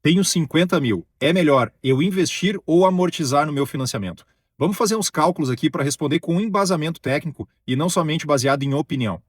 tenho 50 mil. É melhor eu investir ou amortizar no meu financiamento? Vamos fazer uns cálculos aqui para responder com um embasamento técnico e não somente baseado em opinião.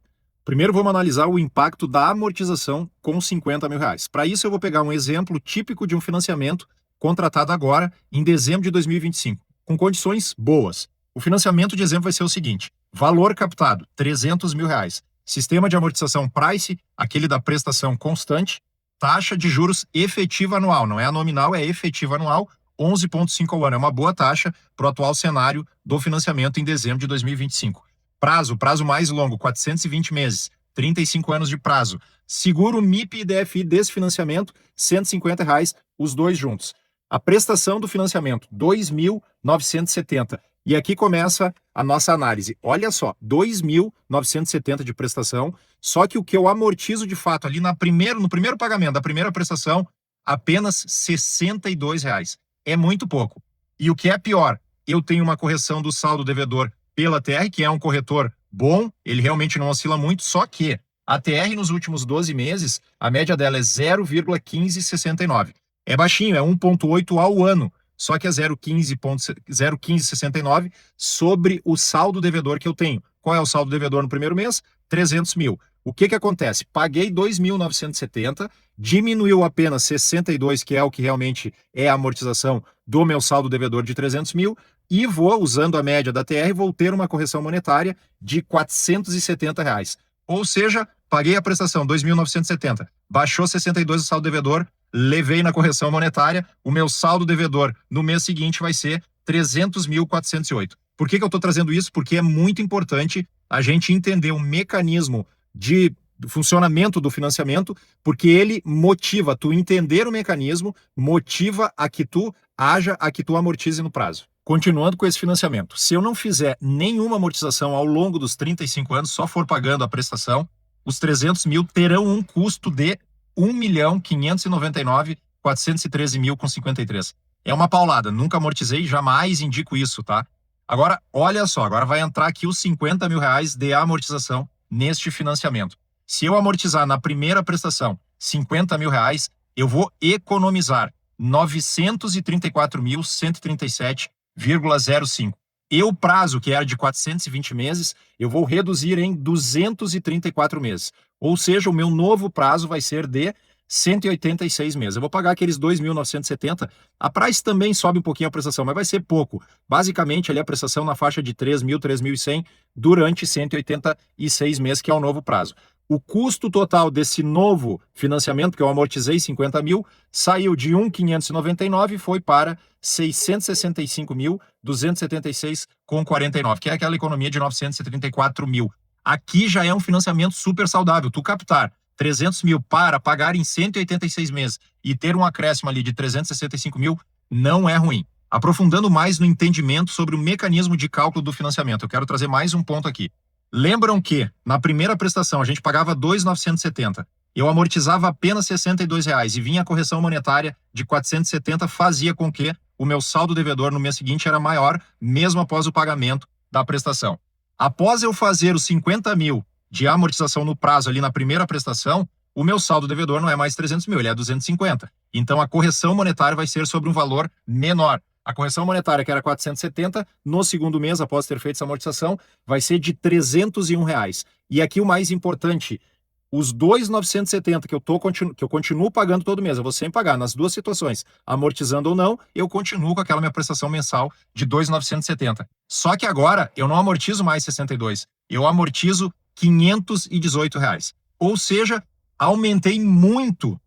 Primeiro vamos analisar o impacto da amortização com 50 mil reais. Para isso eu vou pegar um exemplo típico de um financiamento contratado agora em dezembro de 2025, com condições boas. O financiamento de exemplo vai ser o seguinte: valor captado, 300 mil reais. Sistema de amortização Price, aquele da prestação constante. Taxa de juros efetiva anual, não é a nominal, é efetiva anual, 11,5 ao ano. É uma boa taxa para o atual cenário do financiamento em dezembro de 2025. Prazo mais longo, 420 meses, 35 anos de prazo. Seguro MIP e DFI desse financiamento, R$ 150, os dois juntos. A prestação do financiamento, 2.970. E aqui começa a nossa análise. Olha só, 2.970 de prestação, só que o que eu amortizo de fato ali no primeiro pagamento da primeira prestação, apenas R$ 62. É muito pouco. E o que é pior, eu tenho uma correção do saldo devedor pela TR, que é um corretor bom, ele realmente não oscila muito, só que a TR nos últimos 12 meses, a média dela é 0,1569. É baixinho, é 1,8 ao ano. Só que é 0,1569 sobre o saldo devedor que eu tenho. Qual é o saldo devedor no primeiro mês? 300 mil. O que acontece? Paguei 2.970, diminuiu apenas 62, que é o que realmente é a amortização do meu saldo devedor de 300 mil, e vou, usando a média da TR, vou ter uma correção monetária de R$ 470. Ou seja, paguei a prestação 2.970, baixou 62 o saldo devedor, levei na correção monetária, o meu saldo devedor no mês seguinte vai ser 300.408. Por que eu estou trazendo isso? Porque é muito importante a gente entender o mecanismo do funcionamento do financiamento, porque ele motiva, tu entender o mecanismo, motiva a que tu haja, a que tu amortize no prazo. Continuando com esse financiamento, se eu não fizer nenhuma amortização ao longo dos 35 anos, só for pagando a prestação, os 300 mil terão um custo de R$ 1.599.413,53. É uma paulada, nunca amortizei, jamais indico isso, tá? Agora, olha só, agora vai entrar aqui os 50 mil reais de amortização neste financiamento. Se eu amortizar na primeira prestação 50 mil reais, eu vou economizar 934.137,05. E o prazo, que era de 420 meses, eu vou reduzir em 234 meses. Ou seja, o meu novo prazo vai ser de 186 meses. Eu vou pagar aqueles 2.970. A Price também sobe um pouquinho a prestação, mas vai ser pouco. Basicamente, ali a prestação na faixa de 3.000, 3.100 durante 186 meses, que é o novo prazo. O custo total desse novo financiamento, que eu amortizei 50 mil, saiu de 1.599 e foi para 665.276,49, que é aquela economia de 934 mil. Aqui já é um financiamento super saudável. Tu captar 300 mil para pagar em 186 meses e ter um acréscimo ali de 365 mil não é ruim. Aprofundando mais no entendimento sobre o mecanismo de cálculo do financiamento, eu quero trazer mais um ponto aqui. Lembram que na primeira prestação a gente pagava 2.970, eu amortizava apenas R$ 62 e vinha a correção monetária de 470, fazia com que o meu saldo devedor no mês seguinte era maior, mesmo após o pagamento da prestação. Após eu fazer os 50 mil de amortização no prazo ali na primeira prestação, o meu saldo devedor não é mais 300 mil, ele é 250. Então a correção monetária vai ser sobre um valor menor. A correção monetária, que era 470, no segundo mês, após ter feito essa amortização, vai ser de R$ 301. E aqui o mais importante, os 2.970 que eu continuo pagando todo mês, eu vou sempre pagar nas duas situações, amortizando ou não, eu continuo com aquela minha prestação mensal de 2.970. Só que agora eu não amortizo mais 62, eu amortizo R$ 518. Ou seja, aumentei muito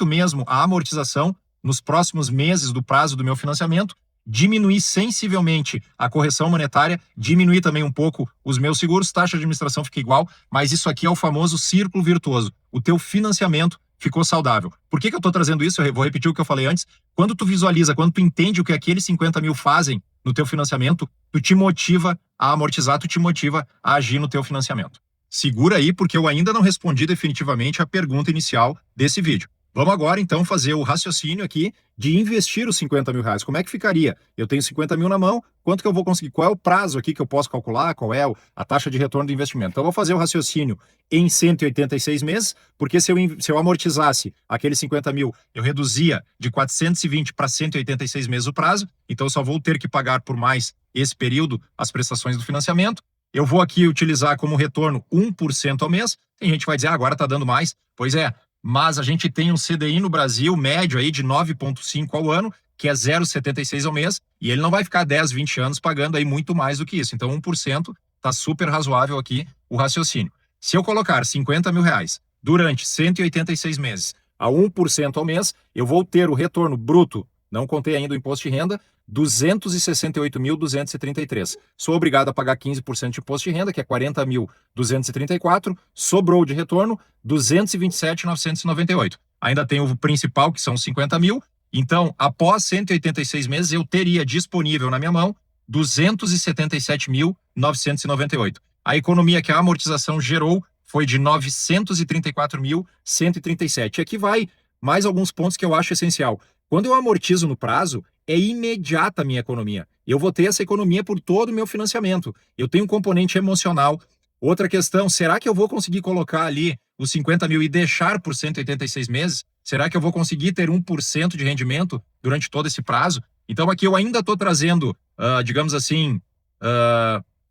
mesmo a amortização nos próximos meses do prazo do meu financiamento, diminuir sensivelmente a correção monetária, diminuir também um pouco os meus seguros, taxa de administração fica igual, mas isso aqui é o famoso círculo virtuoso. O teu financiamento ficou saudável. Por que eu estou trazendo isso? Eu vou repetir o que eu falei antes. Quando tu visualiza, quando tu entende o que aqueles 50 mil fazem no teu financiamento, tu te motiva a amortizar, tu te motiva a agir no teu financiamento. Segura aí, porque eu ainda não respondi definitivamente a pergunta inicial desse vídeo. Vamos agora, então, fazer o raciocínio aqui de investir os 50 mil reais. Como é que ficaria? Eu tenho 50 mil na mão, quanto que eu vou conseguir? Qual é o prazo aqui que eu posso calcular? Qual é a taxa de retorno do investimento? Então, eu vou fazer o raciocínio em 186 meses, porque se eu amortizasse aqueles 50 mil, eu reduzia de 420 para 186 meses o prazo, então eu só vou ter que pagar por mais esse período as prestações do financiamento. Eu vou aqui utilizar como retorno 1% ao mês. Tem gente que vai dizer, agora está dando mais. Pois é, mas a gente tem um CDI no Brasil médio aí de 9,5 ao ano, que é 0,76 ao mês, e ele não vai ficar 10, 20 anos pagando aí muito mais do que isso. Então, 1% está super razoável aqui o raciocínio. Se eu colocar 50 mil reais durante 186 meses a 1% ao mês, eu vou ter o retorno bruto, não contei ainda o imposto de renda, 268.233. Sou obrigado a pagar 15% de imposto de renda, que é 40.234. Sobrou de retorno 227.998. Ainda tem o principal, que são 50 mil. Então, após 186 meses, eu teria disponível na minha mão 277.998. A economia que a amortização gerou foi de 934.137. Aqui vai mais alguns pontos que eu acho essencial. Quando eu amortizo no prazo, é imediata a minha economia. Eu vou ter essa economia por todo o meu financiamento. Eu tenho um componente emocional. Outra questão, será que eu vou conseguir colocar ali os 50 mil e deixar por 186 meses? Será que eu vou conseguir ter 1% de rendimento durante todo esse prazo? Então aqui eu ainda estou trazendo, digamos assim,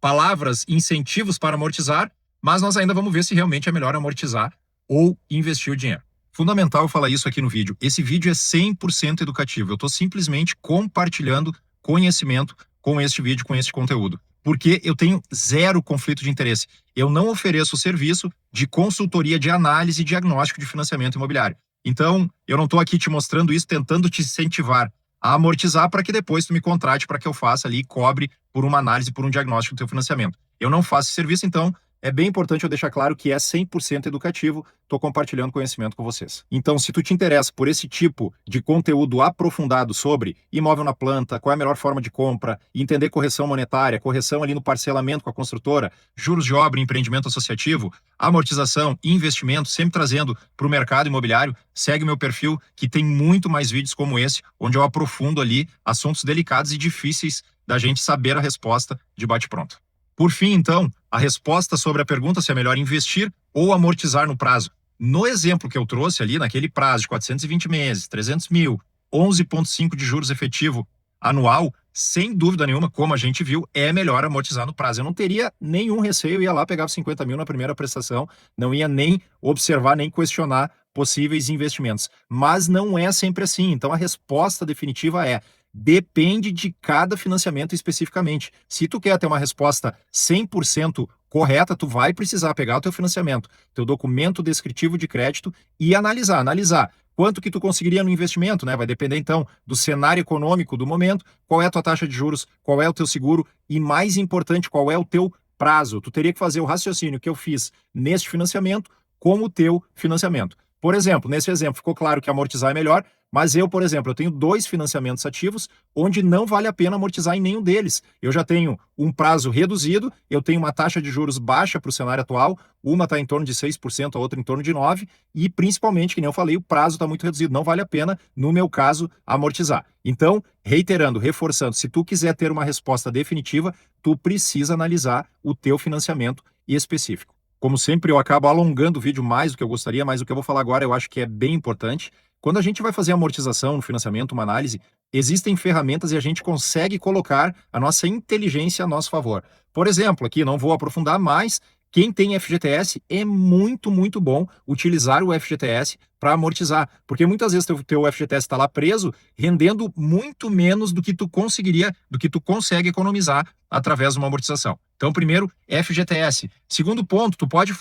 palavras, incentivos para amortizar, mas nós ainda vamos ver se realmente é melhor amortizar ou investir o dinheiro. Fundamental eu falar isso aqui no vídeo. Esse vídeo é 100% educativo. Eu estou simplesmente compartilhando conhecimento com este vídeo, com este conteúdo. Porque eu tenho zero conflito de interesse. Eu não ofereço o serviço de consultoria de análise e diagnóstico de financiamento imobiliário. Então, eu não estou aqui te mostrando isso, tentando te incentivar a amortizar para que depois tu me contrate para que eu faça ali e cobre por uma análise, por um diagnóstico do teu financiamento. Eu não faço esse serviço, então é bem importante eu deixar claro que é 100% educativo, estou compartilhando conhecimento com vocês. Então, se tu te interessa por esse tipo de conteúdo aprofundado sobre imóvel na planta, qual é a melhor forma de compra, entender correção monetária, correção ali no parcelamento com a construtora, juros de obra, empreendimento associativo, amortização, investimento, sempre trazendo para o mercado imobiliário, segue meu perfil que tem muito mais vídeos como esse, onde eu aprofundo ali assuntos delicados e difíceis da gente saber a resposta de bate-pronto. Por fim, então, a resposta sobre a pergunta se é melhor investir ou amortizar no prazo. No exemplo que eu trouxe ali, naquele prazo de 420 meses, 300 mil, 11,5 de juros efetivo anual, sem dúvida nenhuma, como a gente viu, é melhor amortizar no prazo. Eu não teria nenhum receio, eu ia lá, pegava 50 mil na primeira prestação, não ia nem observar, nem questionar possíveis investimentos. Mas não é sempre assim. Então, a resposta definitiva é: depende de cada financiamento especificamente. Se tu quer ter uma resposta 100% correta, tu vai precisar pegar o teu financiamento, teu documento descritivo de crédito e analisar quanto que tu conseguiria no investimento, né? Vai depender então do cenário econômico do momento, qual é a tua taxa de juros, qual é o teu seguro e, mais importante, qual é o teu prazo. Tu teria que fazer o raciocínio que eu fiz neste financiamento com o teu financiamento. Por exemplo, nesse exemplo, ficou claro que amortizar é melhor, mas eu, por exemplo, eu tenho 2 financiamentos ativos onde não vale a pena amortizar em nenhum deles. Eu já tenho um prazo reduzido, eu tenho uma taxa de juros baixa para o cenário atual, uma está em torno de 6%, a outra em torno de 9%, e principalmente, que nem eu falei, o prazo está muito reduzido, não vale a pena, no meu caso, amortizar. Então, reiterando, reforçando, se tu quiser ter uma resposta definitiva, tu precisa analisar o teu financiamento específico. Como sempre, eu acabo alongando o vídeo mais do que eu gostaria, mas o que eu vou falar agora eu acho que é bem importante. Quando a gente vai fazer amortização no financiamento, uma análise, existem ferramentas e a gente consegue colocar a nossa inteligência a nosso favor. Por exemplo, aqui não vou aprofundar, mas quem tem FGTS é muito, muito bom utilizar o FGTS para amortizar, porque muitas vezes teu FGTS está lá preso, rendendo muito menos do que tu consegue economizar através de uma amortização. Então, primeiro, FGTS. Segundo ponto, tu pode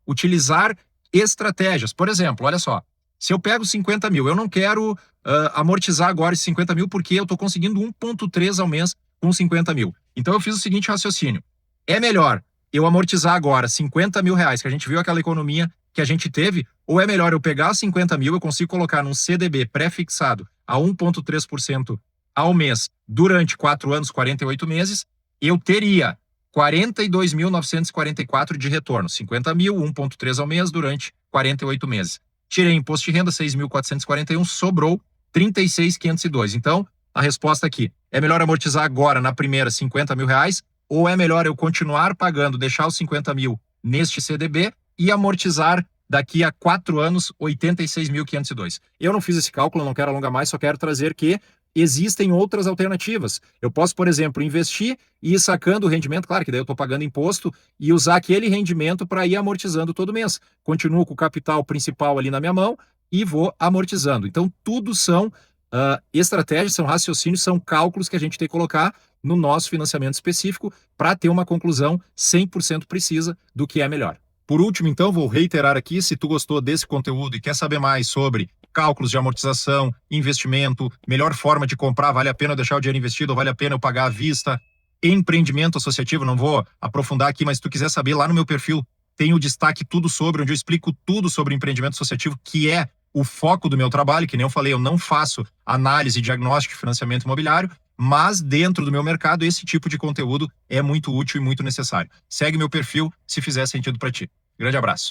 utilizar estratégias. Por exemplo, olha só, se eu pego 50 mil, eu não quero amortizar agora esses 50 mil porque eu estou conseguindo 1,3 ao mês com 50 mil. Então eu fiz o seguinte raciocínio: é melhor eu amortizar agora 50 mil reais, que a gente viu aquela economia que a gente teve, ou é melhor eu pegar 50 mil, eu consigo colocar num CDB pré-fixado a 1,3% ao mês durante 4 anos, 48 meses, eu teria 42.944 de retorno, 50 mil, 1,3 ao mês durante 48 meses. tirei imposto de renda, 6.441, sobrou 36.502. Então, a resposta aqui, é melhor amortizar agora na primeira 50 mil reais, ou é melhor eu continuar pagando, deixar os 50 mil neste CDB e amortizar daqui a 4 anos 86.502. Eu não fiz esse cálculo, não quero alongar mais, só quero trazer que existem outras alternativas. Eu posso, por exemplo, investir e ir sacando o rendimento, claro que daí eu estou pagando imposto, e usar aquele rendimento para ir amortizando todo mês. Continuo com o capital principal ali na minha mão e vou amortizando. Então, tudo são estratégias, são raciocínios, são cálculos que a gente tem que colocar no nosso financiamento específico para ter uma conclusão 100% precisa do que é melhor. Por último, então, vou reiterar aqui, se tu gostou desse conteúdo e quer saber mais sobre cálculos de amortização, investimento, melhor forma de comprar, vale a pena eu deixar o dinheiro investido ou vale a pena eu pagar à vista, empreendimento associativo, não vou aprofundar aqui, mas se tu quiser saber, lá no meu perfil tem o destaque tudo sobre, onde eu explico tudo sobre empreendimento associativo, que é o foco do meu trabalho, que nem eu falei, eu não faço análise, diagnóstico e financiamento imobiliário, mas dentro do meu mercado esse tipo de conteúdo é muito útil e muito necessário. Segue meu perfil se fizer sentido para ti. Grande abraço.